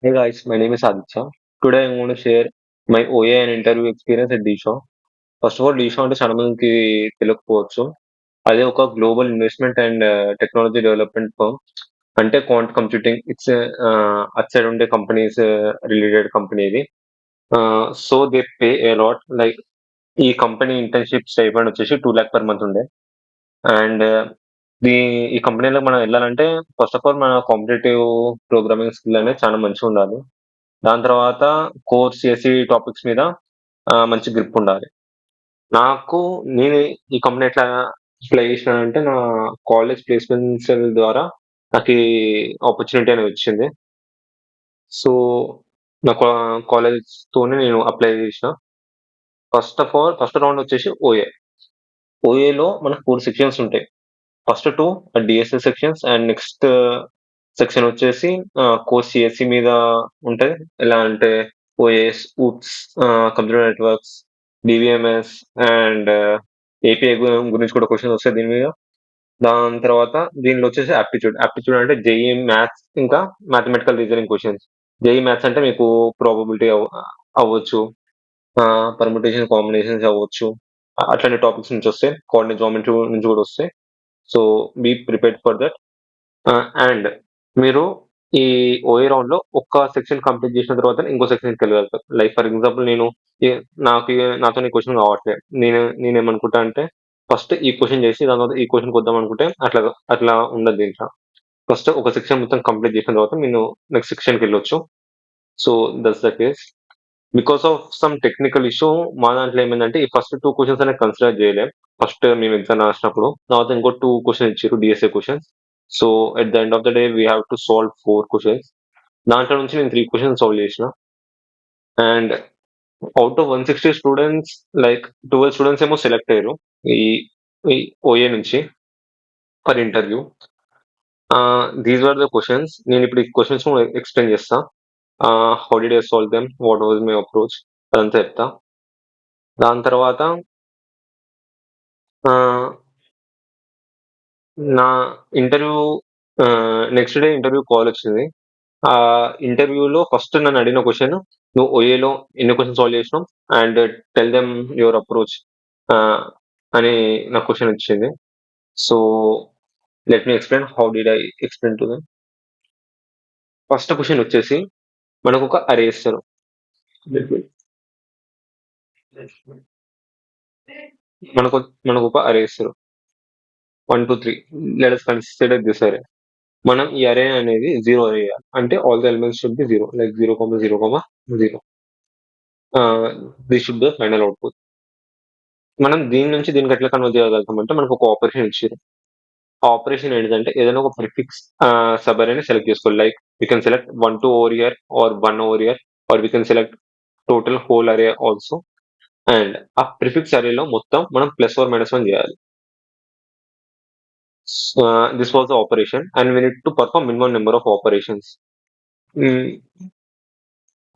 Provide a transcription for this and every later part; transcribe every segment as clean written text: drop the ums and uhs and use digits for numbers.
Hey guys, my name is Aditya. Today I'm going to share my OA and interview experience at DShaw. First of all D Shaw అంటే చాలా మందికి తెలియకపోవచ్చు. అదే ఒక global investment and technology development firm. అంటే quant computing it's at side ఉండే companies related company ఇది. So they pay a lot like ఈ కంపెనీ ఇంటర్న్షిప్ స్టైపెండ్ వచ్చేసి 2 lakh per month ఉండే. అండ్ దీ ఈ కంపెనీలో మనం వెళ్ళాలంటే ఫస్ట్ ఆఫ్ ఆల్ మన కాంపిటేటివ్ ప్రోగ్రామింగ్ స్కిల్ అనేది చాలా మంచిగా ఉండాలి. దాని తర్వాత కోర్ సిఎస్సి టాపిక్స్ మీద మంచి గ్రిప్ ఉండాలి. నాకు నేను ఈ కంపెనీ ఎట్లా అప్లై చేసినానంటే నా కాలేజ్ ప్లేస్మెంట్స్ ద్వారా నాకు ఈ ఆపర్చునిటీ అనేది వచ్చింది. సో నా కాలేజ్ తోనే నేను అప్లై చేసిన. First of all first round వచ్చేసి ఓఏ. ఓఏలో మనకు 4 సెక్షన్స్ ఉంటాయి. First 2 DSA sections and next section వచ్చేసి కోర్ సిఎస్సి మీద ఉంటది. ఎలా అంటే OS, OOPS, computer networks, DBMS and API గురించి కూడా క్వశ్చన్స్ వస్తాయి దీని మీద. దాని తర్వాత దీనిలో వచ్చేసి ఆప్టిట్యూడ్. ఆప్టిట్యూడ్ అంటే జేఈ మ్యాథ్స్ ఇంకా mathematical reasoning questions. JEE maths అంటే మీకు ప్రాబబిలిటీ అవ్వచ్చు, పర్ముటేషన్ కాంబినేషన్స్ అవ్వచ్చు, అట్లాంటి టాపిక్స్ నుంచి వస్తాయి. కోఆర్డినేట్ జామెట్రీ నుంచి కూడా వస్తాయి. So be prepared for that. And మీరు ఈ ఓఏ రౌండ్ లో ఒక్క సెక్షన్ కంప్లీట్ చేసిన తర్వాత ఇంకో సెక్షన్ వెళ్ళగలుగుతారు. లైక్ ఫర్ ఎగ్జాంపుల్ నేను నాతో ఈ క్వశ్చన్ కావట్లేదు, నేనేమనుకుంటా అంటే ఫస్ట్ ఈ క్వశ్చన్ చేసి దాని తర్వాత ఈ క్వశ్చన్ వద్దాం అనుకుంటే అట్లా అట్లా ఉండదు దీంట్లో. ఫస్ట్ ఒక సెక్షన్ మొత్తం కంప్లీట్ చేసిన తర్వాత నేను నెక్స్ట్ సెక్షన్కి వెళ్ళొచ్చు. So that's the case. Because of some technical issue మా దాంట్లో ఏమైందంటే ఈ ఫస్ట్ 2 క్వశ్చన్స్ అనేది కన్సిడర్ చేయలేం. ఫస్ట్ మేము ఎగ్జామ్ రాసినప్పుడు తర్వాత ఇంకో 2 క్వశ్చన్ ఇచ్చారు DSA questions. So at the end of the day we have to solve 4 questions. దాంట్లో నుంచి నేను 3 క్వశ్చన్స్ సాల్వ్ చేసిన. And out of 160 students like 12 students ఏమో సెలెక్ట్ అయ్యారు ఈ ఈ ఓఏ నుంచి for interview. These are the questions. నేను ఇప్పుడు ఈ క్వశ్చన్స్ ఎక్స్ప్లెయిన్ చేస్తా. How did I solve them, what was my approach, అదంతా చెప్తా. దాని తర్వాత నా interview next day interview call వచ్చింది. ఆ ఇంటర్వ్యూలో ఫస్ట్ నన్ను అడిగిన క్వశ్చన్, నువ్వు ఓఏలో ఎన్ని క్వశ్చన్ సాల్వ్ చేసినావు and tell them your approach అని నా క్వశ్చన్ వచ్చింది. So let me explain how did I explain to them. First question వచ్చేసి మనకు ఒక అరే ఇస్తారు. మనకు మనకు ఒక అరే ఇస్తారు 1 2 3. లెట్ us కన్సిడర్ దిస్ అరే. మనం ఈ అరే అనేది 0 అరే చేయాలి. అంటే all the elements should be 0 like 0 0 0. This should be final output. మనం దీని నుంచి దీనికి ఎట్లా కన్వర్ట్ చేయగలుగుతాం అంటే మనకు ఒక ఆపరేషన్ ఇచ్చారు. ఆ ఆపరేషన్ ఏంటంటే ఏదైనా ఒక ప్రిఫిక్స్ సబ్ అరేని సెలెక్ట్ చేసుకోవాలి. Like we can select 1 2 over year are 1 over year are we can select total whole అరే ఆల్సో. అండ్ ఆ ప్రిఫిక్స్ అరేలో మొత్తం మనం ప్లస్ ఆర్ మైనస్ 1 చేయాలి. This was the operation and we need to perform minimum number of operations.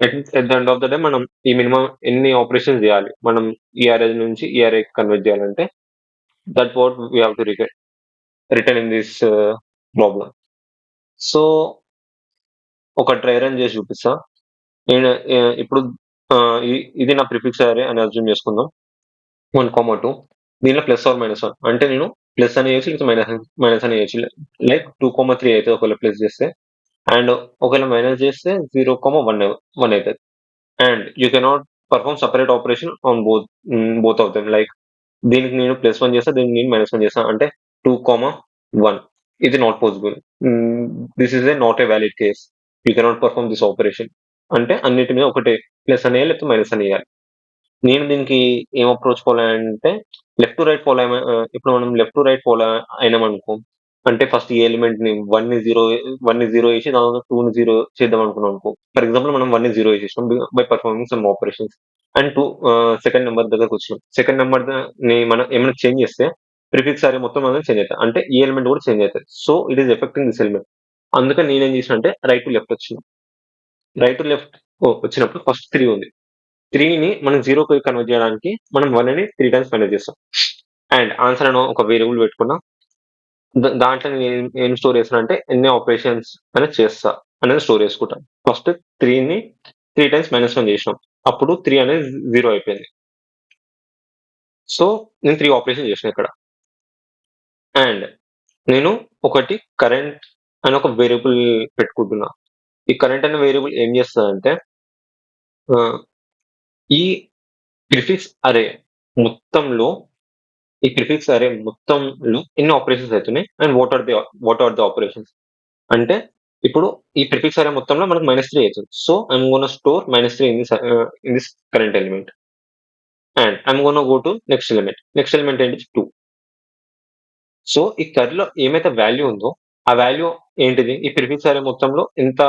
At the end of the day మనం ఈ minimum ఎన్ని operations చేయాలి మనం ఈ అరే నుంచి ఈ అరే కన్వర్ట్ చేయాలంటే that what we have to return in this problem. So ఒక డ్రై రన్ చేసి చూపిస్తా. నేను ఇప్పుడు ఇది నా ప్రిఫిక్స్ అరే అని అజ్యూమ్ చేసుకుందాం. 1 2 దీనిలో ప్లస్ ఆర్ మైనస్ 1 అంటే నేను ప్లస్ అని వేయచ్చు లేదా మైనస్ అని వేయచ్చు. లైక్ 2 3 అయితే ఒకవేళ ప్లస్ చేస్తే అండ్ ఒకవేళ మైనస్ చేస్తే 0 1 అవుతుంది. And you cannot perform separate operation on both of them. Like దీనికి నేను +1 చేస్తా, దీనికి నేను -1 చేస్తా అంటే 2 1. ఇది not possible. This is not a valid case. You cannot perform this operation. అంటే అన్నిటి మీద ఒకటే ప్లస్ అని వేయాలి లేకపోతే మైనస్ అని వేయాలి. నేను దీనికి ఏం అప్రోచ్ ఫాలో అంటే లెఫ్ట్ టు రైట్ ఫాలో ఇప్పుడు మనం లెఫ్ట్ టు రైట్ ఫాలో అయినామనుకో అంటే ఫస్ట్ ఈ ఎలిమెంట్ ని 1 ని 0 వేసి దాని తర్వాత 2 ని 0 చేద్దాం అనుకున్నాం అనుకో. ఫర్ ఎగ్జాంపుల్ మనం 1 ని 0 వేసేసాం by performing some operations and second number దగ్గరకు వచ్చినాం. సెకండ్ నెంబర్ ని మనం ఏమైనా చేంజ్ చేస్తే ప్రిఫిక్స్ అరే మొత్తం అనేది చేంజ్ అవుతుంది. అంటే ఈ ఎలిమెంట్ కూడా చేంజ్ అవుతుంది. So it is affecting this element. అందుకని నేనేం చేసిన అంటే రైట్ టు లెఫ్ట్ వచ్చిన. రైట్ టు లెఫ్ట్ వచ్చినప్పుడు ఫస్ట్ 3 ఉంది. 3ని మనం 0కి కన్వర్ట్ చేయడానికి మనం 1ని 3 టైమ్స్ కన్వర్ట్ చేస్తాం. అండ్ ఆన్సర్ అని ఒక వేరియబుల్ పెట్టుకున్నా. దాంట్లో నేను ఏం స్టోర్ చేస్తున్నా అంటే ఎన్ని ఆపరేషన్స్ అనేది చేస్తా. అనేది స్టోర్ చేసుకుంటాం. ఫస్ట్ 3ని 3 టైమ్స్ -1 చేసినాం. అప్పుడు 3 అనేది 0 అయిపోయింది. సో నేను 3 ఆపరేషన్ చేసిన ఇక్కడ. అండ్ నేను ఒకటి కరెంట్ అని ఒక వేరియబుల్ పెట్టుకుంటున్నా. ఈ కరెంట్ అనే వేరియబుల్ ఏం చేస్తదంటే ఈ ప్రిఫిక్స్ అరే మొత్తంలో ఈ ప్రిఫిక్స్ అరే మొత్తంలో ఎన్ని ఆపరేషన్స్ అవుతున్నాయి and what are the operations అంటే ఇప్పుడు ఈ ప్రిఫిక్స్ అరే మొత్తంలో మనకు -3 అవుతుంది. So I'm gonna store -3 in this current element and I'm gonna go to next element. Next element ఏంటి 2. సో ఈ కర్రీలో ఏమైతే వాల్యూ ఉందో ఆ వాల్యూ ఏంటిది ఈ ప్రిఫిక్స్ అరే మొత్తంలో ఎంత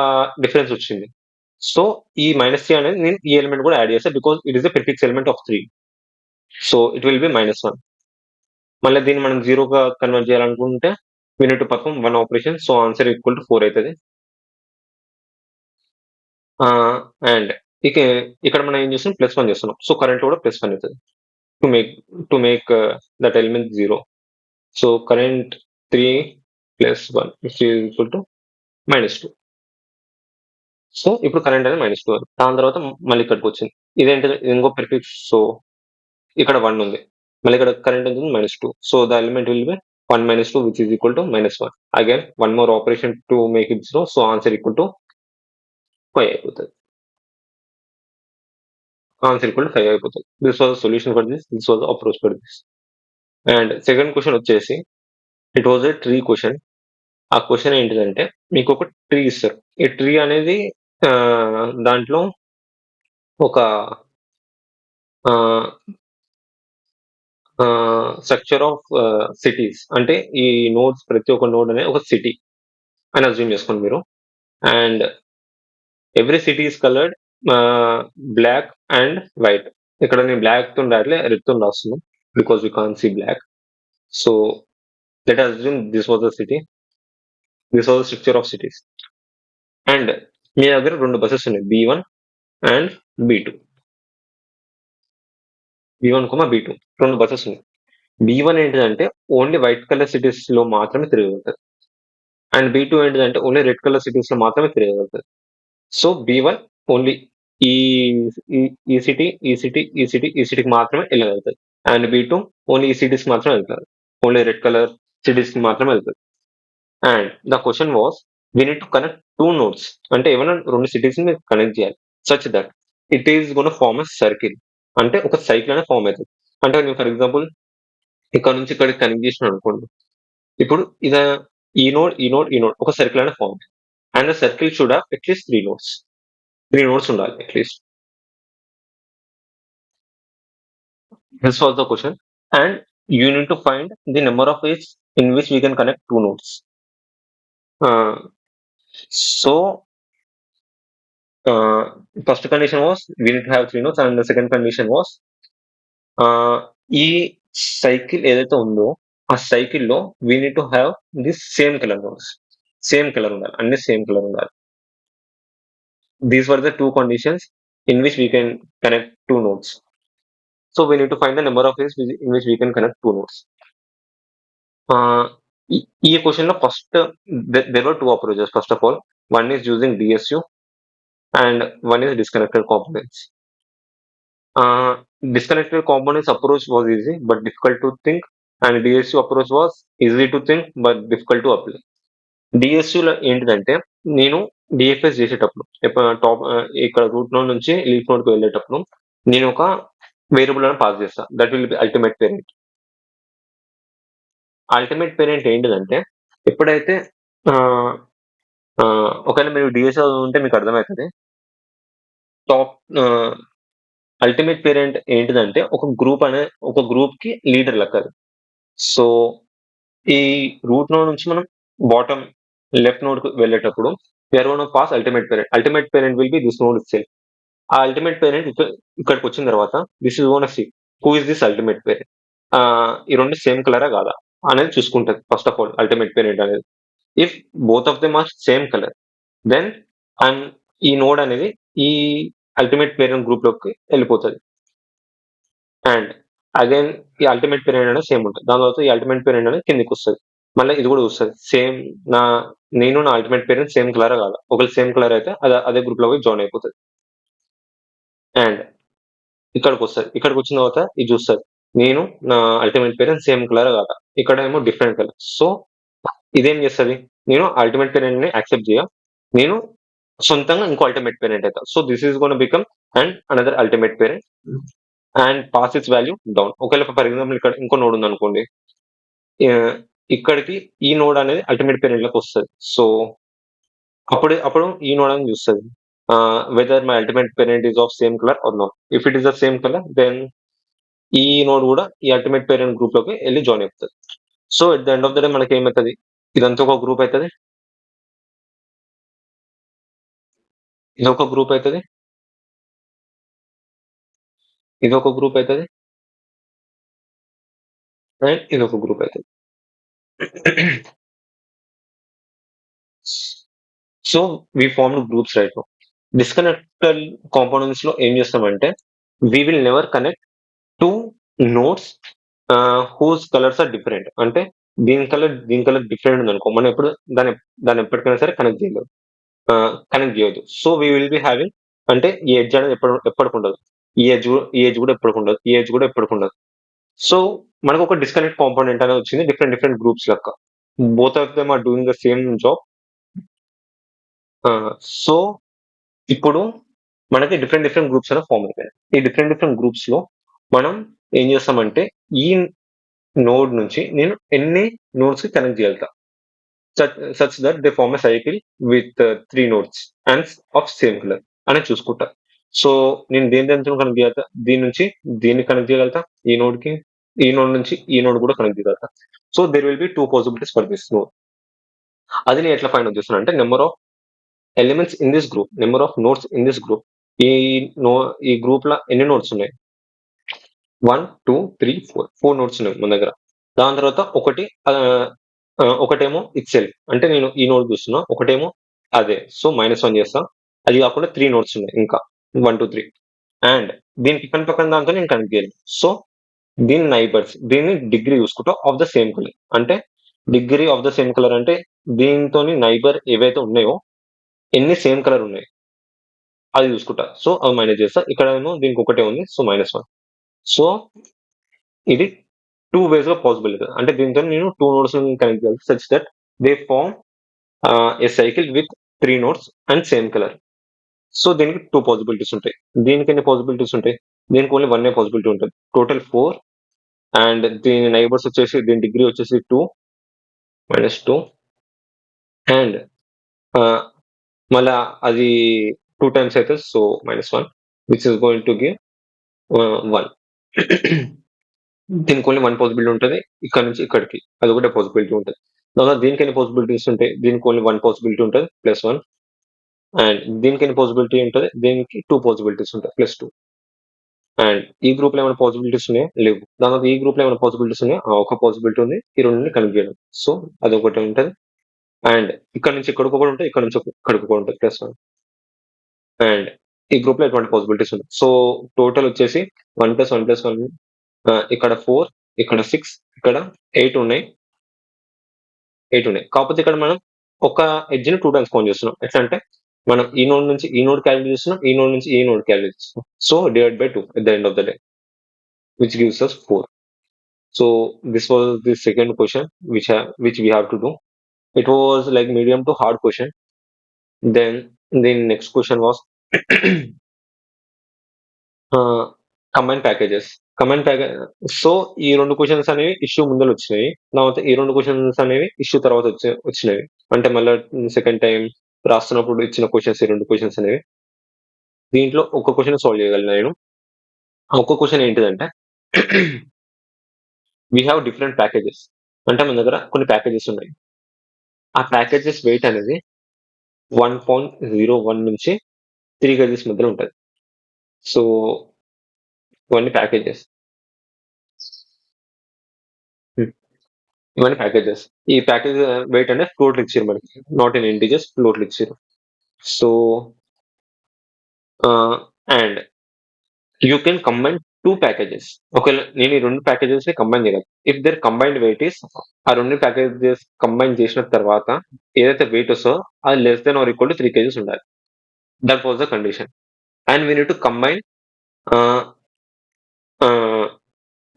డిఫరెన్స్ వచ్చింది. సో ఈ -3 అనేది నేను ఈ ఎలిమెంట్ కూడా యాడ్ చేస్తాను because it is the prefix element of 3. So it will be -1. మళ్ళీ దీన్ని మనం 0గా కన్వర్ట్ చేయాలనుకుంటే we need to perform one operation. So answer equal to 4 అవుతుంది. అండ్ ఇక ఇక్కడ మనం ఏం చేస్తున్నాం +1 చేస్తున్నాం. సో కరెంట్ కూడా +1 అవుతుంది to make that element 0. So current 3 + 1 which is equal to -2. So ఇప్పుడు కరెంట్ అనేది -2 అవుతుంది. దాని తర్వాత మళ్ళీ ఇక్కడికి వచ్చింది. ఇదేంటిది ఇంకో ప్రిఫిక్స్. సో ఇక్కడ 1 ఉంది. మళ్ళీ ఇక్కడ కరెంట్ ఎంత ఉంది -2. So the element will be 1 - 2 which is equal to -1. Again one more operation to make it 0. So answer equal to 5 అయిపోతుంది. ఆన్సర్ ఈక్వల్ టు 5 అయిపోతుంది. This was solution for this. This was approach for this. And second question వచ్చేసి it was a tree question. ఆ question ఏంటిదంటే మీకు ఒక tree ఇస్తారు. ఈ tree అనేది దాంట్లో ఒక స్ట్రక్చర్ ఆఫ్ సిటీస్ అంటే ఈ నోడ్స్ ప్రతి ఒక్క నోడ్ అనేది ఒక సిటీ అని అజ్యూమ్ చేసుకోండి మీరు. And every city is coloured black and white. ఇక్కడ నేను బ్లాక్ తో రాయట్లే రెడ్ తో రాస్తున్నాను because you can't see black. So let assume this was the city. This was the structure of cities. And మీ దగ్గర 2 బసెస్ ఉన్నాయి B1 and B2. B1, B2 2 buses ఉన్నాయి. B1 ఏంటిదంటే ఓన్లీ వైట్ కలర్ సిటీస్ లో మాత్రమే తిరగలుగుతుంది. And B2 ఏంటిదంటే only red colour cities లో మాత్రమే తిరగలుగుతుంది. సో B1 ఓన్లీ ఈ ఈ సిటీ ఈ సిటీ ఈ సిటీ ఈ సిటీకి మాత్రమే వెళ్ళగలుగుతుంది. అండ్ B2 ఓన్లీ ఈ సిటీస్ మాత్రమే వెళ్తుంది. ఓన్లీ రెడ్ కలర్ సిటీస్ కి మాత్రమే వెళ్తుంది. And the question was we need to connect 2 nodes. అంటే ఏమైనా 2 సిటీస్ ని కనెక్ట్ చేయాలి such that it is gonna form a circle. అంటే ఒక సైకిల్ అనేది ఫార్మ్ అవుతుంది. అంటే నేను ఫర్ ఎగ్జాంపుల్ ఇక్కడ నుంచి ఇక్కడికి కనెక్ట్ చేసిన అనుకోండి. ఇప్పుడు ఇది ఈ నోడ్ ఒక సర్కిల్ అనేది form. And the circle should have at least 3 nodes. 3 nodes ఉండాలి at least. This was the question. And you need to find the number of ways in which we can connect 2 nodes. So first condition was we need to have 3 nodes. And the second condition was ఈ cycle ఏదైతే ఉందో ఆ సైకిల్లో we need to have this same colour nodes. Same colour ఉండాలి. అన్ని same colour ఉండాలి. These were the 2 conditions in which we can connect 2 nodes. So we need to find the number of ways in which we can connect 2 nodes. ఈ question లో first there were 2 approaches. First of all, one is using DSU and one is disconnected components. Disconnected components approach was easy but difficult to think, and DSU approach was easy to think but difficult to apply. డిఎస్యులో ఏంటిదంటే నేను DFS చేసేటప్పుడు top ఇక్కడ root node నుంచి leaf node కి వెళ్ళేటప్పుడు నేను ఒక variable అని పాస్ చేస్తా. That will be ultimate parent. Ultimate parent ఏంటిదంటే ఎప్పుడైతే ఒకవేళ మీరు డిఎస్ ఉంటే మీకు అర్థమవుతుంది. టాప్ అల్టిమేట్ పేరెంట్ ఏంటిదంటే ఒక గ్రూప్ కి లీడర్ లెక్క. సో ఈ రూట్ నోడ్ నుంచి మనం బాటమ్ లెఫ్ట్ నోడ్ కు వెళ్ళేటప్పుడు we're gonna pass ultimate parent. Ultimate parent will be this node itself. ఆ అల్టిమేట్ పేరెంట్ ఇక్కడికి వచ్చిన తర్వాత this is gonna see who is this ultimate parent. ఈ 2 సేమ్ కలరా కాదా అనేది చూసుకుంటది first of all ultimate parent అనేది. If both of them are same colour then and ఈ నోడ్ అనేది ఈ అల్టిమేట్ పేరెంట్ గ్రూప్ లోకి వెళ్ళిపోతుంది. అండ్ అగైన్ ఈ అల్టిమేట్ పేరెంట్ అనేది సేమ్ ఉంటుంది. దాని తర్వాత ఈ అల్టిమేట్ పేరెంట్ అనేది కిందికి వస్తుంది. మళ్ళీ ఇది కూడా చూస్తుంది సేమ్. నా నేను నా అల్టిమేట్ పేరెంట్ సేమ్ కలర్ కాదా, ఒకవేళ సేమ్ కలర్ అయితే అదే గ్రూప్ లో పోయి జాయిన్ అయిపోతుంది. అండ్ ఇక్కడికి వస్తుంది, ఇక్కడికి వచ్చిన తర్వాత ఇది చూస్తుంది నేను నా అల్టిమేట్ పేరెంట్ సేమ్ కలర్ కాదా, ఇక్కడ ఏమో డిఫరెంట్ కలర్. సో ఇదేం చేస్తుంది, నేను అల్టిమేట్ పేరెంట్ ని యాక్సెప్ట్ చేయ, నేను సొంతంగా ఇంకో అల్టిమేట్ పేరెంట్ అవుతా. So this is gonna become and another ultimate parent and pass its value down. ఒకవేళ ఫర్ ఎగ్జాంపుల్ ఇక్కడ ఇంకో నోడ్ ఉంది అనుకోండి, ఆ, ఇక్కడికి ఈ నోడ్ అనేది అల్టిమేట్ పేరెంట్ లోకి వస్తుంది. సో అప్పుడు ఈ నోడ్ అని చూస్తుంది whether my ultimate parent is of same colour or not. If it is the same colour then ఈ నోడ్ కూడా ఈ అల్టిమేట్ పేరెంట్ గ్రూప్ లోకి వెళ్ళి జాయిన్ అవుతుంది. So at the end of the day మనకి ఏమవుతుంది, ఇదంతా ఒక గ్రూప్ అవుతుంది, ఇది ఒక గ్రూప్ అవుతుంది, ఇది ఒక గ్రూప్ అవుతుంది, అండ్ ఇది ఒక గ్రూప్ అవుతుంది. So we form groups right no. Disconnected components లో ఏం చేస్తామంటే we will never connect two notes whose colours are different. అంటే దీని కలర్ డిఫరెంట్ ఉంది అనుకో, మనం ఎప్పుడు దాన్ని దాన్ని ఎప్పటికైనా సరే కనెక్ట్ చేయొద్దు. So we will be having, అంటే ఈ ఎడ్జ్ అనేది ఎప్పటికి ఉండదు, ఈ ఏజ్ కూడా ఎప్పటికి ఉండదు, ఈ ఏజ్ కూడా ఎప్పటికి ఉండదు. సో మనకు ఒక డిస్కనెక్ట్ కాంపోనెంట్ అనేది వచ్చింది డిఫరెంట్ డిఫరెంట్ గ్రూప్స్ లెక్క. Both of them are doing the same job. So ఇప్పుడు మనకి డిఫరెంట్ డిఫరెంట్ గ్రూప్స్ అనేవి ఫామ్ అయిపోయాయి. ఈ డిఫరెంట్ డిఫరెంట్ గ్రూప్స్ లో మనం ఏం చేస్తామంటే ఈ నోడ్ నుంచి నేను ఎన్ని నోడ్స్ కి కనెక్ట్ చేయగలుగుతా, such that they form a cycle with 3 nodes and of same colour అని చూసుకుంటా. సో నేను దేని కనెక్ట్ చేయగలుగుతా, దీని నుంచి దీన్ని కనెక్ట్ చేయగలుగుతా, ఈ నోడ్ కి, ఈ నోడ్ నుంచి ఈ నోడ్ కూడా కనెక్ట్ చేయగలుగుతా. So there will be 2 possibilities for this node. అది నేను ఎట్లా ఫైండ్ అవుట్ చేస్తున్నా అంటే number of elements in this group, number of nodes in this group. ఈ నో ఈ గ్రూప్ లో ఎన్ని నోట్స్ ఉన్నాయి, 1 2 3 4 నోట్స్ ఉన్నాయి మన దగ్గర. దాని తర్వాత ఒకటేమో ఇట్సెల్ఫ్, అంటే నేను ఈ నోట్ చూస్తున్నా, ఒకటేమో అదే, సో -1 చేస్తా. అది కాకుండా 3 నోట్స్ ఉన్నాయి ఇంకా, 1 2 3. అండ్ దీనికి పక్కన దాంతో నేను కనెక్ట్ చేయాలి. సో దీని నైబర్స్, దీన్ని డిగ్రీ చూసుకుంటా ఆఫ్ ద సేమ్ కలర్. అంటే degree of the same colour అంటే దీంతో నైబర్ ఏవైతే ఉన్నాయో ఎన్ని సేమ్ కలర్ ఉన్నాయి అది చూసుకుంటా. సో అవి మైనస్ చేస్తా. ఇక్కడ ఏమో దీనికి ఒకటే ఉంది, సో -1. సో ఇది 2 వేస్ గా పాసిబుల్. అంటే దీంతో నేను 2 నోడ్స్ కనెక్ట్ చేయాలి such that they form a cycle with 3 nodes and same colour. So దీనికి 2 పాసిబిలిటీస్ ఉంటాయి. దీనికి ఎన్ని పాసిబిలిటీస్ ఉంటాయి, దీనికి ఓన్లీ 1 పాసిబిలిటీ ఉంటుంది, టోటల్ 4. అండ్ దీని నైబర్స్ వచ్చేసి, దీని డిగ్రీ వచ్చేసి 2 -2. అండ్ మళ్ళా అది 2 టైమ్స్ అయితే so -1 which is going to give 1. దీనికి ఓన్లీ 1 పాసిబిలిటీ ఉంటుంది, ఇక్కడ నుంచి ఇక్కడికి అది ఒకటే పాసిబిలిటీ ఉంటుంది. తర్వాత దీనికి ఎన్ని పాసిబిలిటీస్ ఉంటాయి, దీనికి ఓన్లీ 1 పాసిబిలిటీ ఉంటుంది +1. అండ్ దీనికి ఎన్ని పాసిబిలిటీ ఉంటుంది, దీనికి 2 పాసిబిలిటీస్ ఉంటాయి +2. అండ్ ఈ గ్రూప్ లో ఏమైనా పాసిబిలిటీస్ ఉన్నాయా, లేవు. దాని తర్వాత ఈ గ్రూప్ లో ఏమైనా పాసిబిలిటీస్ ఉన్నాయా, ఒక పాసిబిలిటీ ఉంది, ఈ రెండుని కనెక్ట్ చేయడం. సో అది ఒకటి ఉంటుంది. అండ్ ఇక్కడ నుంచి ఇక్కడికి ఒకటి ఉంటుంది, ఇక్కడ నుంచి ఇక్కడికి ఒకటి ఉంటుంది +1. అండ్ ఈ గ్రూప్ లో ఎటువంటి పాసిబిలిటీస్ ఉన్నాయి. సో టోటల్ వచ్చేసి 1 + 1 + 1, ఇక్కడ 4, ఇక్కడ 6, ఇక్కడ 8 ఉన్నాయి. కాకపోతే ఇక్కడ మనం ఒక ఎడ్జ్ ని 2 టైమ్స్ కౌంట్ చేస్తున్నాం. ఎట్లా అంటే మనం ఈ నోడ్ నుంచి ఈ నోడ్ క్యాలిక్యులేట్ చేస్తున్నాం, ఈ నోడ్ నుంచి ఈ నోడ్ క్యాలిక్యులేట్ చేస్తున్నాం. So /2 at the end of the day, which gives us 4. So this was the second question which we have to do. It was like medium to hard question. Then the next question was combine packages. So ఈ 2 questions అనేవి issue ముందర వచ్చినాయి, తర్వాత ఈ 2 questions అనేవి issue తర్వాత వచ్చినవి. అంటే మళ్ళీ సెకండ్ టైం రాస్తున్నప్పుడు ఇచ్చిన క్వశ్చన్స్, ఈ 2 క్వశ్చన్స్ అనేవి. దీంట్లో ఒక క్వశ్చన్ సాల్వ్ చేయగలను నేను. ఆ ఒక్క క్వశ్చన్ ఏంటిదంటే వీ హ్యావ్ డిఫరెంట్ ప్యాకేజెస్. అంటే మన దగ్గర కొన్ని ప్యాకేజెస్ ఉన్నాయి. ఆ ప్యాకేజెస్ వెయిట్ అనేది 1.01 నుంచి 3 kgs మధ్యలో ఉంటుంది. సో ఇవన్నీ ప్యాకేజెస్, ఈ ప్యాకేజ్ వెయిట్ అంటే ఫ్లోట్లు ఇచ్చారు మనకి, నాట్ ఇన్ ఇంటిజర్స్, ఫ్లోట్లు ఇచ్చారు. So and you can combine 2 packages. ఒకవేళ నేను ఈ 2 ప్యాకేజెస్‌ని కంబైన్ చేయగలను. If their combined weight is ఆ 2 ప్యాకేజెస్ కంబైన్ చేసిన తర్వాత ఏదైతే వెయిట్ వస్తదో అది less than or equal to 3 KGs ఉండాలి. That was the condition. And we need to combine ah, ah,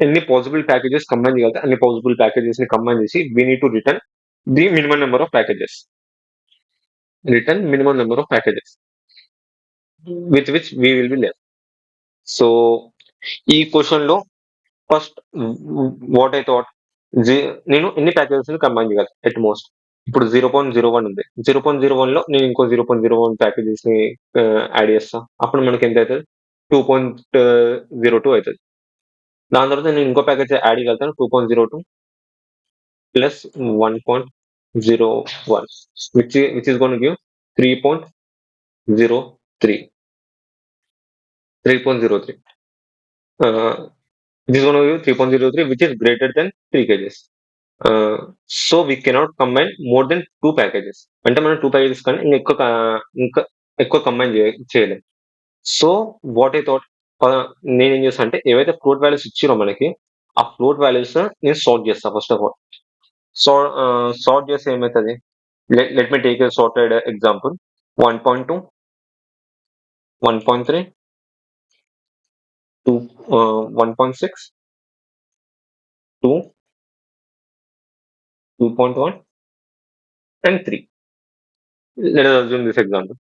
ఎన్ని పాసిబుల్ ప్యాకేజెస్ కంబైన్ చేయగలిగితే అన్ని పాసిబుల్ ప్యాకేజెస్‌ని కంబైన్ చేసి we need to return the minimum number of packages. Return minimum number of packages with which we will be left. So ఈ క్వెషన్‌లో first what I thought జీ నేను ఎన్ని ప్యాకేజెస్ కంబైన్ చేయగలను ఎట్ మోస్ట్. ఇప్పుడు 0.01 ఉంది. 0.01లో నేను ఇంకో 0.01 ప్యాకేజెస్ ని యాడ్ చేస్తా. అప్పుడు మనకి ఎంత అవుతుంది? 2.02 అవుతుంది. దాని తర్వాత నేను ఇంకో ప్యాకేజ్ యాడ్ చేయగలుగుతాను 2.02 plus 1.01 which is gonna give 3.03 3.03 which is going to give 3.03 which is greater than 3 kgs. So we cannot combine more than 2 packages. అంటే మనం 2 ప్యాకేజెస్ కానీ ఇంకా ఎక్కువ కంబైన్ చేయలేం. సో వాట్ ఐ థాట్ నేనేం చేస్తాను అంటే ఏవైతే ఫ్లోట్ వాల్యూస్ ఇచ్చిరో మనకి ఆ ఫ్లోట్ వాల్యూస్ నేను సార్ట్ చేస్తాను ఫస్ట్ ఆఫ్ ఆల్. సార్ట్ చేస్తే ఏమవుతుంది? Let me take a sorted example 1.2 1.3 2 1.6 2 2.1 and 3. Let us assume this example.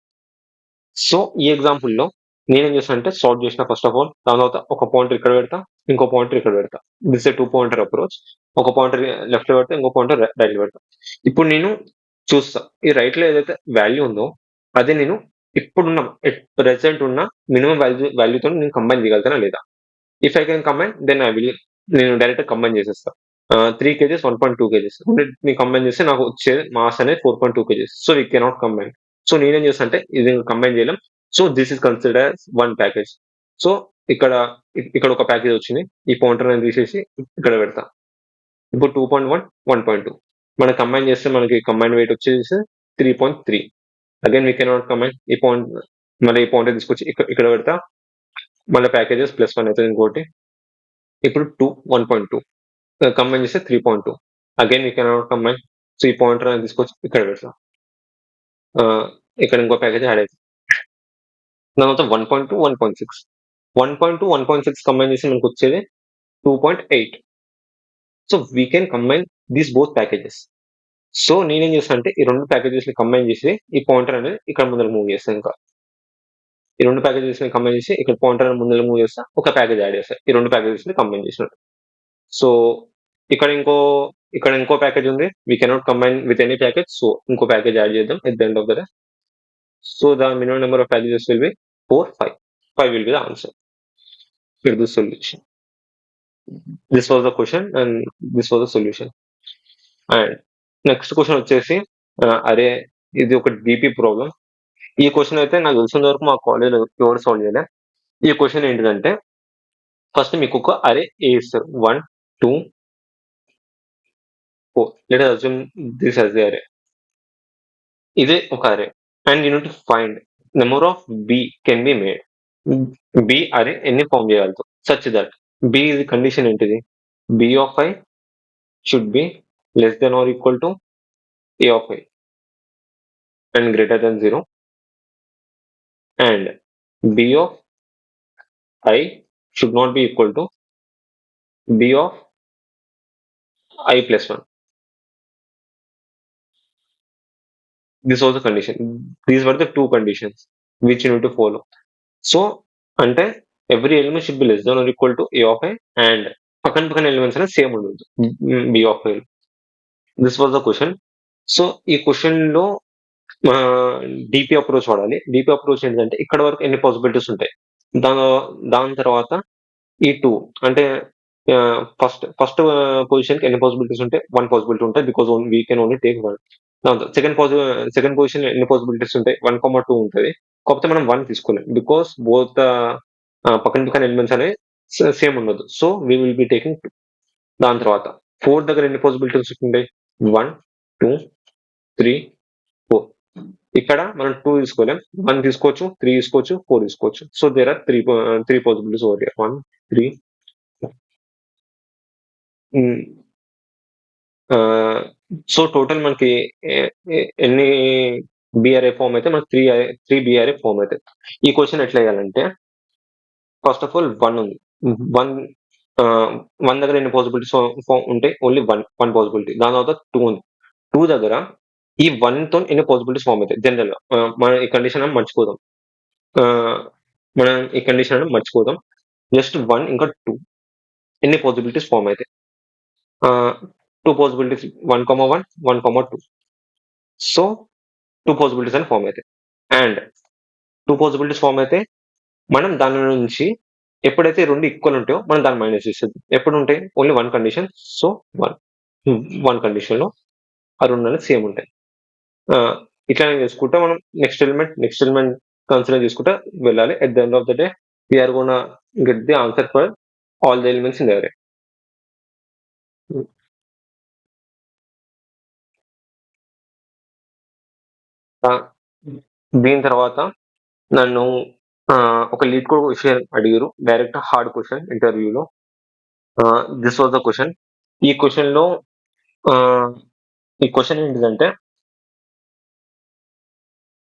So ఈ ఎగ్జాంపుల్‌లో నేనేం చేస్తానంటే సార్ట్ చేసిన ఫస్ట్ ఆఫ్ ఆల్. దాని తర్వాత ఒక పాయింటర్ ఇక్కడ పెడతా. ఇంకో పాయింటర్ ఇక్కడ పెడతా. This a 2 pointer approach. ఒక పాయింటర్ లెఫ్ట్‌లో పెడతా. ఇంకో పాయింటర్ రైట్‌లో పెడతా. ఇప్పుడు నేను చూస్తా. ఈ రైట్‌లో ఏదైతే వాల్యూ ఉందో అది నేను ఇప్పుడున్న ప్రెజెంట్ ఉన్న మినిమమ్ వాల్యూతో నేను కంబైన్ చేయగలుగుతానా లేదా? If I can combine then I will నేను డైరెక్ట్‌గా కంబైన్ చేసేస్తా. 3 కేజీస్ 1.2 కేజీస్ రెండిటిని కంబైన్ చేస్తే నాకు వచ్చే మాస్ అనేది 4.2 kgs. So we cannot combine. So నేనేం చేస్తా అంటే ఇది కంబైన్ చేయలేం. So this is considered as 1 package. So ఇక్కడ ఇక్కడ ఒక ప్యాకేజ్ వచ్చింది. ఈ పాయింటర్ నేను తీసేసి ఇక్కడ పెడతా. ఇప్పుడు 2.1 1.2 మనం కంబైన్ చేస్తే మనకి కంబైన్ వెయిట్ వచ్చేసి 3.3. Again we cannot combine. ఈ పాయింట్ మళ్ళీ ఈ పాయింటర్ తీసుకొచ్చి ఇక్కడ పెడతా. మళ్ళీ ప్యాకేజెస్ +1 అవుతుంది ఇంకోటి. ఇప్పుడు 1.2 కంబైన్ చేస్తే 3.2. Again we cannot combine. So ఈ పాయింటర్ అనేది తీసుకొచ్చి ఇక్కడ పెడతా. ఇక్కడ ఇంకో ప్యాకేజ్ యాడ్ అవుతుంది. దాని తర్వాత 1.2 1.6 1.2 1.6 కంబైన్ చేసి మనకు వచ్చేది 2.8. So we can combine these both packages. So నేనేం చేస్తాను అంటే ఈ 2 ప్యాకేజెస్ ని కంబైన్ చేసి ఈ పాయింటర్ అనేది ఇక్కడ ముందర మూవ్ చేస్తాను. ఇంకా ఈ 2 ప్యాకేజెస్ ని కంబైన్ చేసి ఇక్కడ పాయింటర్ అనేది ముందర మూవ్ చేస్తా. ఒక ప్యాకేజ్ యాడ్ చేస్తా. ఈ 2 ప్యాకేజెస్ ని కంబైన్ చేసినట్టు. సో ఇక్కడ ఇంకో ప్యాకేజ్ ఉంది. We cannot combine with any package. So ఇంకో ప్యాకేజ్ యాడ్ చేద్దాం at the end of the day. So the minimum number of packages will be 4 5. 5 will be the answer. Here's the solution. This was the question and this was the solution. And next question వచ్చేసి అరే ఇది ఒక DP problem. ఈ question అయితే నాకు తెలిసినంత వరకు మా కాలేజ్ ఎవరు సాల్వ్ చేయలే. ఈ క్వశ్చన్ ఏంటిదంటే ఫస్ట్ మీకు ఒక అరే ఏ ఇస్తారు 1 2 4. Let us assume this as the array. ఇదే ఒక array and you need to find number of B can be made. B array ఎన్ని ఫామ్ చేయగలుగుతాం సచ్ దట్ బి ఇది కండిషన్ ఏంటిది? B of I should be less then or equal to A of I and greater than 0 and B of I should not be equal to B of I plus 1. This was the condition. These were the 2 conditions which you need to follow. So అంటే every element should be less then or equal to A of I and పక్కన elements అనేది same ఉండదు B of I. This was the question. So ఈ question లో DP approach వాడాలి. DP approach ఏంటంటే ఇక్కడ వరకు ఎన్ని పాసిబిలిటీస్ ఉంటాయి. దాని తర్వాత ఈ 2 అంటే ఫస్ట్ పొజిషన్ కి ఎన్ని పాసిబిలిటీస్ ఉంటాయి? 1 పాసిబిలిటీ ఉంటాయి because we can only take 1. దాంతో సెకండ్ పొజిషన్ ఎన్ని పాసిబిలిటీస్ ఉంటాయి? 1,2 ఉంటుంది. కాకపోతే మనం 1 తీసుకోలేం బికాస్ బోత్ పక్కన ఎలిమెంట్స్ అనేవి సేమ్ ఉండదు. So we will be taking 2. దాని తర్వాత 4 దగ్గర ఎన్ని పాసిబిలిటీస్ ఉంటాయి? 1 2 3 4. ఇక్కడ మనం 2 తీసుకోలేం. 1 తీసుకోవచ్చు, 3 తీసుకోవచ్చు, 4 తీసుకోవచ్చు. So, there are 3 possibilities over here. 1, 3. హ్మ్. ఆహ్, సో, టోటల్ మనకి ఎ ఎ ఎన్ని బీఆర్ఏ ఫార్మ్ అయితే మనకు 3 బీఆర్ఏ ఫార్మ్ అయితాయి. ఈ క్వెషన్ ఎట్లా చేయాలంటే ఫస్ట్ ఆఫ్ ఆల్ 1 ఉంది. 1 ఆహ్, 1 దగ్గర ఎన్ని పాసిబిలిటీస్ ఉంటాయి? Only 1 possibility. దాని తర్వాత 2 ఉంది. 2 దగ్గర ఈ 1 తోని ఎన్ని పాసిబిలిటీస్ ఫార్మ్ అయితాయి జనరల్‌గా. మనం ఈ కండిషన్ మర్చిపోదాం. ఆహ్, మనం ఈ కండిషన్ మర్చిపోదాం. జస్ట్ 1 ఇంకా 2 ఎన్ని పాసిబిలిటీస్ ఫార్మ్ అయితాయి. 2 పాసిబిలిటీస్ 1, 1, 1, 2. సో, 2 పాసిబిలిటీస్ అని ఫార్మ్ అయితాయి. అండ్ 2 పాసిబిలిటీస్ ఫార్మ్ అయితే మనం దాని నుంచి ఎప్పుడైతే 2 ఈక్వల్ ఉంటాయో మనం దాన్ని మైనస్ చేసేద్దాం. ఎప్పుడుంటాయి? Only 1 condition. సో, 1. 1 కండిషన్‌లో ఆ 2 అనేది సేమ్ ఉంటాయి. ఆహ్, ఇట్లానే చేసుకుంటా మనం నెక్స్ట్ ఎలిమెంట్ కన్సిడర్ చేసుకుంటా వెళ్ళాలి. At the end of the day we are gonna get the answer for all the elements in the array. Hmm. Ah, దీని తర్వాత నన్ను ఒక లీడ్ కోడ్ క్వెషన్ అడిగిర్రు. డైరెక్ట్ హార్డ్ క్వెషన్ ఇంటర్వ్యూలో. This was the question. ఈ క్వెషన్‌లో ఆహ్, ఈ క్వెషన్ ఏంటిదంటే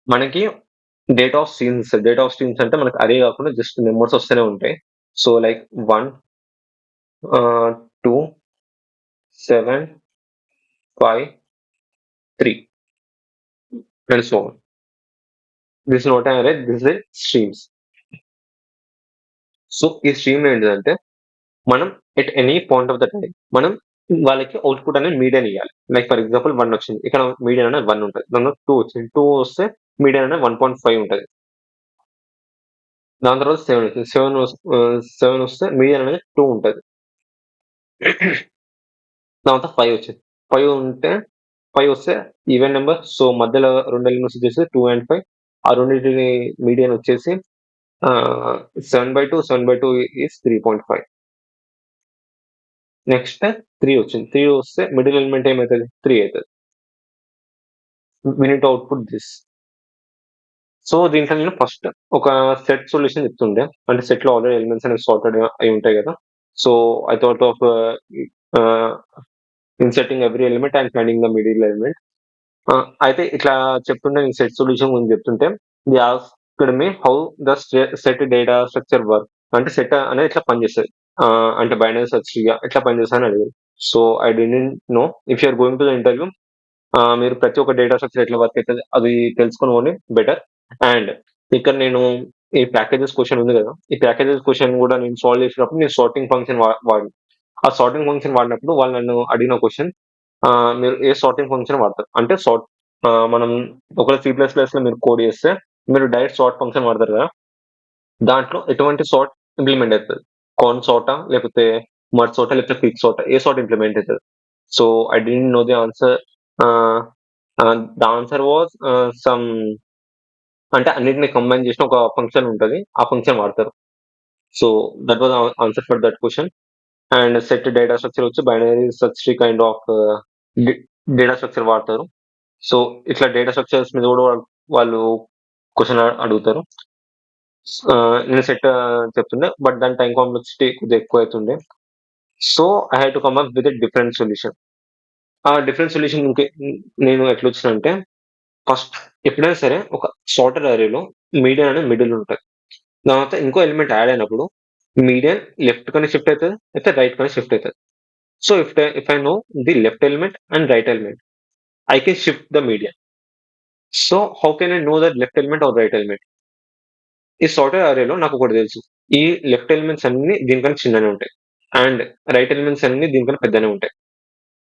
మనకి డేట్ ఆఫ్ స్ట్రీమ్స్ అంటే మనకు అరే కాకుండా జస్ట్ నంబర్స్ వస్తూనే ఉంటాయి. So, like 1, 2, 7, 5, 3 and so on. This is not an అరే, దిస్ ఇస్ స్ట్రీమ్స్. సో, ఈ స్ట్రీమ్ ఏంటిదంటే మనం at any point of the time మనం వాళ్ళకి అవుట్‌పుట్ అనేది మీడియన్ ఇయ్యాలి. లైక్ ఫర్ ఎగ్జాంపుల్ 1 వచ్చింది. ఇక్కడ మీడియన్ అనేది 1 ఉంటది. దాని తర్వాత 2 వచ్చింది. 2 వస్తే మీడియన్ అనేది 1.5 ఉంటది. దాని తర్వాత 7 వచ్చింది. 7 వస్తే మీడియన్ అనేది 2 ఉంటది. తర్వాత 5 వచ్చింది. 5 ఉంటే 5 వస్తే ఈవెన్ నంబర్. సో, మధ్యలో 2 ఎలిమెంట్స్ వచ్చేసి 2 అండ్ 5. ఆ రెండిటిని మీడియన్ వచ్చేసి 7/2 ఈస్ 3.5. నెక్స్ట్ 3 వచ్చింది. 3 వస్తే మిడిల్ ఎలిమెంట్ ఏమైతది? 3 అయితది. We need to output this. So, దీంట్లో నేను ఫస్ట్ ఒక సెట్ సొల్యూషన్ చెప్తుండే. అంటే సెట్‌లో ఆల్రెడీ ఎలిమెంట్స్ అనేవి సార్టెడ్ అయి ఉంటాయి గదా! సో, ఐ థాట్ ఆఫ్ ఆహ్, inserting every element and finding the middle element. అయితే ఇట్లా చెప్తుంటే నేను సెట్ సొల్యూషన్ గురించి చెప్తుంటే they asked me how the set data structure work. అంటే సెట్ అనేది ఎట్లా పనిచేస్తది. అంటే బైనరీ సెర్చ్ ట్రీగా ఎట్లా పనిచేస్తదని అడిగారు. So, I didn't know. If you are going to the interview మీరు ప్రతి ఒక్క డేటా స్ట్రక్చర్ ఎట్లా వర్క్ అయితది అది తెలుసుకొనోని బెటర్. అండ్ ఇక్కడ నేను ఈ ప్యాకేజెస్ క్వెషన్ ఉంది గదా! ఈ ప్యాకేజెస్ క్వెషన్ గూడా నేను సాల్వ్ చేసేటప్పుడు నేను సార్టింగ్ ఫంక్షన్ వాడిన. ఆ సార్టింగ్ ఫంక్షన్ వాడినప్పుడు వాళ్ళు నన్ను అడిగిన క్వెషన్ మీరు ఏ సార్టింగ్ ఫంక్షన్ వాడతారు? అంటే మనం ఒకవేళ C++లో మీరు కోడ్ చేస్తే మీరు డైరెక్ట్ సార్ట్ ఫంక్షన్ వాడతారు కదా! దాంట్లో ఎటువంటి సార్ట్ ఇంప్లిమెంట్ అయితది? కాన్ సార్టా? లేకపోతే మర్జ్ సార్టా? లేకపోతే క్విక్ సార్టా? ఏ సార్ట్ ఇంప్లిమెంట్ అయితది? So, I didn't know the answer. ఆహ్, ద ఆన్సర్ వాస్ సమ్ అంటే అన్నిటిని కంబైన్ చేసిన ఒక ఫంక్షన్ ఉంటది. ఆ ఫంక్షన్ వాడతారు. So, that was answer for that question. And set data structure వచ్చి binary search tree kind of the data structure వాడతారు. సో, ఇట్లా డేటా స్ట్రక్చర్స్ మీద గూడా వాళ్ళు క్వెషన్ అడుగుతారు. నేను సెట్ చెప్తుండే. బట్ దాని టైమ్ కాంప్లెక్సిటీ కొద్దిగా ఎక్కువైతుండే. So, I had to come up with a different solution. ఆ డిఫరెంట్ సొల్యూషన్ నేను ఎట్లొచ్చిందంటే ఫస్ట్ ఎప్పుడైనా సరే ఒక సార్టెడ్ అరేలో మీడియన్ అనేది మిడిల్ ఉంటది. దాని తర్వాత ఇంకో ఎలిమెంట్ యాడ్ అయినప్పుడు మీడియన్ లెఫ్ట్ కని షిఫ్ట్ అయితది. లేకపోతే రైట్ కని షిఫ్ట్ అయితది. So, if I know the left element and right element, I can shift the median. So how can I know that left element or right element? ఈ sorted అరేలో నాకొకటి తెలుసు. ఈ left elements అన్నీ దీనికన్నా చిన్ననే ఉంటాయి. And right elements అన్నీ దీనికన్నా పెద్దనే ఉంటాయి.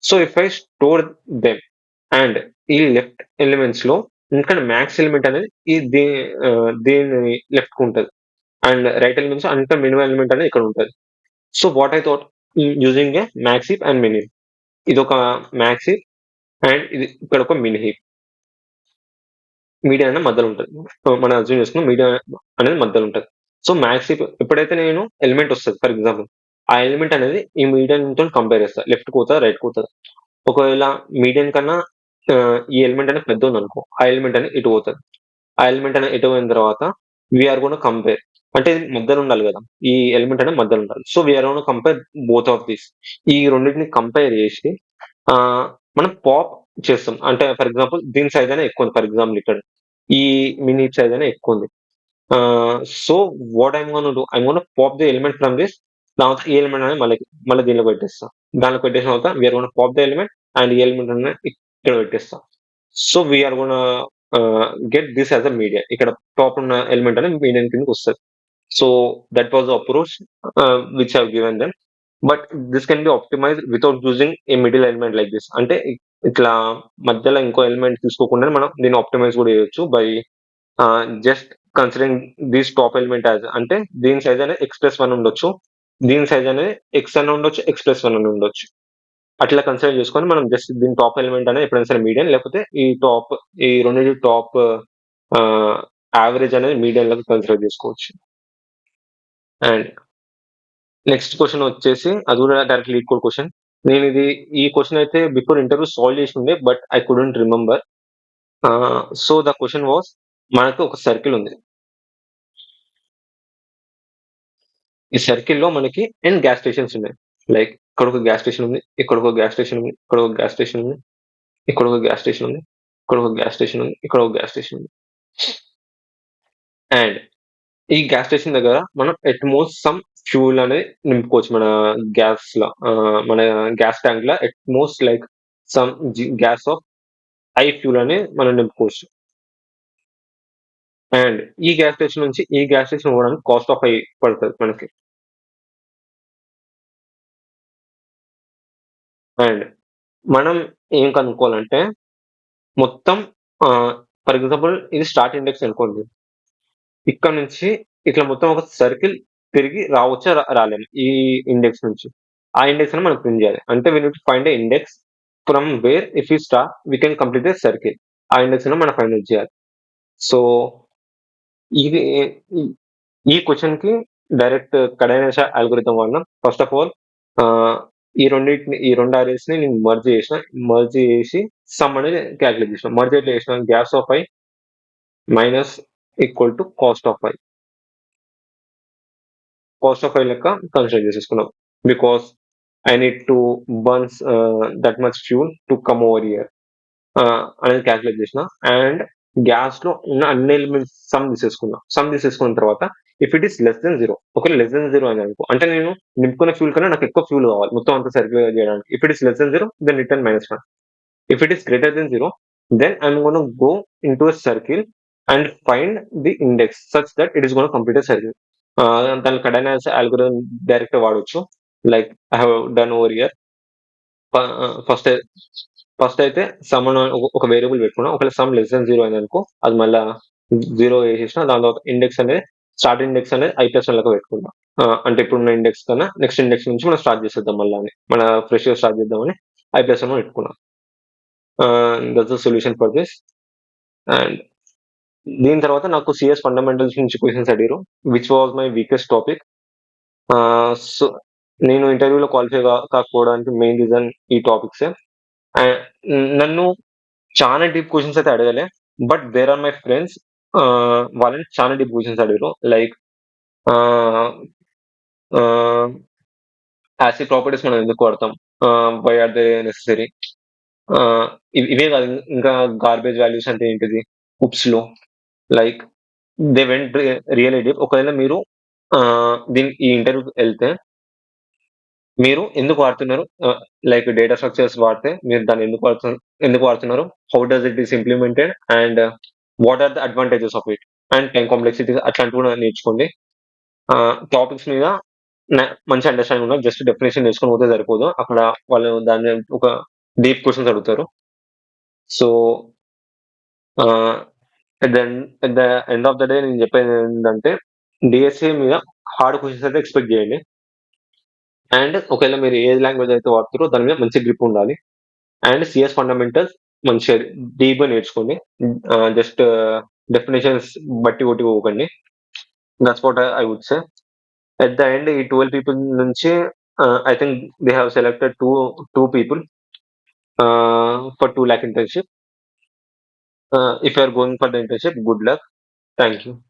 So if I store them and ఈ లెఫ్ట్ ఎలిమెంట్స్‌లో ఎందుకంటే మ్యాక్స్ ఎలిమెంట్ అనేది దీని లెఫ్ట్‌కుంటది. అండ్ రైట్ ఎలిమెంట్స్ అంత మినిమం ఎలిమెంట్ అనేది ఇక్కడ ఉంటది. So what I thought using a max heap and min heap. ఇదొక మాక్స్ హీప్ అండ్ ఇది ఇక్కడొక మిన్ హీప్. మీడియా అనేది మధ్యలో ఉంటది. మనం అస్యూమ్ చేసుకుందాం మీడియా అనేది మధ్యలో ఉంటది. సో, మ్యాక్స్ ఎప్పుడైతే నేను ఎలిమెంట్ వస్తది ఫర్ ఎగ్జాంపుల్. ఆ ఎలిమెంట్ అనేది ఈ మీడియన్‌తోని కంపేర్ చేస్తా. లెఫ్ట్‌కి పోతదా? రైట్‌కి పోతదా? ఒకవేళ మీడియన్ కన్నా ఈ ఎలిమెంట్ అనేది పెద్దగుందనుకో, ఆ ఎలిమెంట్ అనేది ఇటు పోతది. ఆ ఎలిమెంట్ అనేది ఎటు పోయిన తర్వాత వీఆర్ గోనా కంపేర్, అంటే ఇది మధ్యలో ఉండాలి గదా! ఈ ఎలిమెంట్ అనేది మధ్యలో ఉండాలి. So, we're gonna compare both of these. ఈ రెండిటిని కంపేర్ జేసి మనం పాప్ చేస్తాం. అంటే ఫర్ ఎగ్జాంపుల్ దీని సైజ్ అనేది ఎక్కువుంది. ఫర్ ఎగ్జాంపుల్ ఇక్కడ ఈ మినీ సైజ్ అనేది ఎక్కువుంది. So, what I'm gonna do, I'm gonna pop the element from this. తర్వాత ఈ ఎలిమెంట్ అనేది మళ్ళీ దీనిలో పెట్టేస్తా. దాంట్లో పెట్టేసిన తర్వాత we're gonna pop the element and ఈ ఎలిమెంట్ అనేది ఇక్కడ పెట్టేస్తా. So, we're gonna get this as a median. ఇక్కడ టాప్ ఉన్న ఎలిమెంట్ అనేది మీడియన్ కిందకొస్తది. So, that was the approach which I have given them. But this can be optimized without using a middle element like this. అంటే ఇట్లా మధ్యలో ఇంకో element తీసుకోకుండానే మనం దీన్ని ఆప్టిమైజ్ కూడా చేయొచ్చు by just considering this top element as, అంటే దీని సైజ్ అనేది x+1 ఉండొచ్చు. దీని సైజ్ అనేది x అని ఉండొచ్చు, x+1 అని ఉండొచ్చు. అట్లా కన్సిడర్ చేసుకొని మనం జస్ట్ దీని టాప్ ఎలిమెంట్ అనేది ఎప్పుడైనా సరే మీడియన్, లేకపోతే ఈ రెండిటి టాప్ యావరేజ్ అనేది మీడియన్ లాగా కన్సిడర్ చేసుకోవచ్చు. అండ్ నెక్స్ట్ క్వెషన్ వచ్చేసి అది కూడా డైరెక్ట్ లీడ్ కోడ్ క్వెషన్. నేను ఈ క్వెషన్ అయితే బిఫోర్ ఇంటర్వ్యూ సాల్వ్ చేసి ఉండే, but I couldn't remember. So the question was, మనకు ఒక సర్కిల్ ఉంది. ఈ సర్కిల్‌లో మనకి n గ్యాస్ స్టేషన్స్ ఉన్నాయి. లైక్ ఇక్కడ ఒక గ్యాస్ స్టేషన్ ఉంది. ఇక్కడ ఒక గ్యాస్ స్టేషన్ ఉంది. ఇక్కడ ఒక గ్యాస్ స్టేషన్ ఉంది. ఇక్కడ ఒక గ్యాస్ స్టేషన్ ఉంది. ఇక్కడ ఒక గ్యాస్ స్టేషన్ ఉంది. ఇక్కడ ఒక గ్యాస్ స్టేషన్ ఉంది. అండ్ ఈ గ్యాస్ స్టేషన్ దగ్గర మనం ఎట్ మోస్ట్ సమ్ ఫ్యూల్ అనేది నింపుకోవచ్చు మన గ్యాస్‌లో. మన గ్యాస్ ట్యాంక్‌లో at most like some gas off I fuel అని మనం నింపుకోవచ్చు. అండ్ ఈ గ్యాస్ స్టేషన్ నుంచి ఈ గ్యాస్ స్టేషన్ పోవడానికి కాస్ట్ ఆఫ్ ఐ పడతది మనకి. అండ్ మనం ఏం కనుక్కోవాలంటే మొత్తం ఫర్ ఎగ్జాంపుల్ ఇది స్టార్ట్ ఇండెక్స్ అనుకోండి. ఇక్కడ నుంచి ఇట్లా మొత్తం ఒక సర్కిల్ తిరిగి రావచ్చా? రాలేమా? ఈ ఇండెక్స్ నుంచి. ఆ ఇండెక్స్ అని మనం ప్రింట్ చేయాలి. అంటే we need to find a index from where if we start we can complete a circle. ఆ ఇండెక్స్ ని మనం ఫైండ్ ఔట్ చేయాలి. సో, ఇది ఈ ఈ క్వెషన్‌కి డైరెక్ట్ కడైనష అల్గోరిథం వాడినాం. ఫస్ట్ ఆఫ్ ఆల్ ఈ 2 అరేస్‌ని నేను మెర్జ్ చేసిన. మెర్జ్ చేసి సమ్ అనేది కాలిక్యులేట్ చేసిన. మెర్జ్ ఎట్లా చేసిన? Gas off I minus equal to cost of I. Cost of I లెక్క కన్సిడర్ చేసేసుకున్నాం. Because I need to burns that much fuel to come over here అనేది క్యాలిక్యులేట్ చేసిన. అండ్ గ్యాస్‌లో ఉన్న అన్ని ఎలిమెంట్స్ సమ్ తీసేసుకున్న తర్వాత if it is less than 0, ఒకవేళ less than 0 అయిందనుకో, అంటే నేను నింపుకున్న ఫ్యూల్ కన్నా నాకు ఎక్కువ ఫ్యూల్ కావాలి మొత్తం అంతా సర్కిల్ చేయడానికి. If it is less than 0 then return -1. If it is greater than 0, then I'm going to go into a circle and find the index such that it is going to complete a circle. దాని కడైనస్ algorithm direct వాడొచ్చు. Like I have done over here. First first అయితే some ఒక variable పెట్టుకున్నా. ఒకవేళ some less than 0 అయిందనుకో, అది మళ్ళా 0 వేసేసిన. దాని తర్వాత ఇండెక్స్ అనేది స్టార్ట్ ఇండెక్స్ అనేది i+1 లెక్క పెట్టుకున్నా. అంటే ఇప్పుడున్న ఇండెక్స్ కన్నా నెక్స్ట్ ఇండెక్స్ నుంచి మనం స్టార్ట్ చేసేద్దాం మళ్ళా అని. మన ఫ్రెష్‌గా స్టార్ట్ చేద్దామని i+1 పెట్టుకున్నా. That's the solution for this. And దీని తర్వాత నాకు సిఎస్ ఫండమెంటల్స్ నుంచి క్వెషన్స్ అడిగారు, which was my weakest topic. So నేను ఇంటర్వ్యూలో క్వాలిఫై కాకపోవడానికి మెయిన్ రీజన్ ఈ టాపిక్సే. అండ్ నన్ను చాలా డీప్ క్వెషన్స్ అయితే అడగలే, but there are my friends, వాళ్ళని చాలా డీప్ క్వెషన్స్ అడిగారు. లైక్ యాసిడ్ ప్రాపర్టీస్ మనం ఎందుకు వాడతాం, వై ఆర్ దే నెసెసరీ, ఇవే కాదు, ఇంకా గార్బేజ్ వాల్యూస్ అంటే ఏంటిది ఉప్స్ లో. Like they went really deep. ఒకవేళ మీరు ఈ ఇంటర్వ్యూకి వెళ్తే మీరు ఎందుకు వాడుతున్నారు, లైక్ డేటా స్ట్రక్చర్స్ వాడితే మీరు దాన్ని ఎందుకు వాడుతున్నారు, how does it is implemented, and what are the advantages of it, and time complexity అట్లాంటివి కూడా నేర్చుకోండి. టాపిక్స్ మీద మంచి అండర్స్టాండింగ్ ఉన్నారు. జస్ట్ డెఫినేషన్ నేర్చుకొని పోతే సరిపోదు. అక్కడ వాళ్ళు దాన్ని ఒక డీప్ క్వశ్చన్స్ అడుగుతారు. So at the end of the day నేను చెప్పేది ఏంటంటే, డిఎస్సి మీద హార్డ్ క్వశ్చన్స్ అయితే ఎక్స్పెక్ట్ చేయండి. అండ్ ఒకవేళ మీరు ఏ లాంగ్వేజ్ అయితే వాడుతారో దాని మీద మంచి గ్రిప్ ఉండాలి. అండ్ సిఎస్ ఫండమెంటల్స్ మంచిగా డీప్గా నేర్చుకోండి. జస్ట్ డెఫినేషన్స్ బట్టి కొట్టి పోకండి. That's what I would say. At the end ఈ 12 పీపుల్ నుంచి I think they have selected two people. for 2 lakh internship. If you are going for the internship, good luck. Thank you.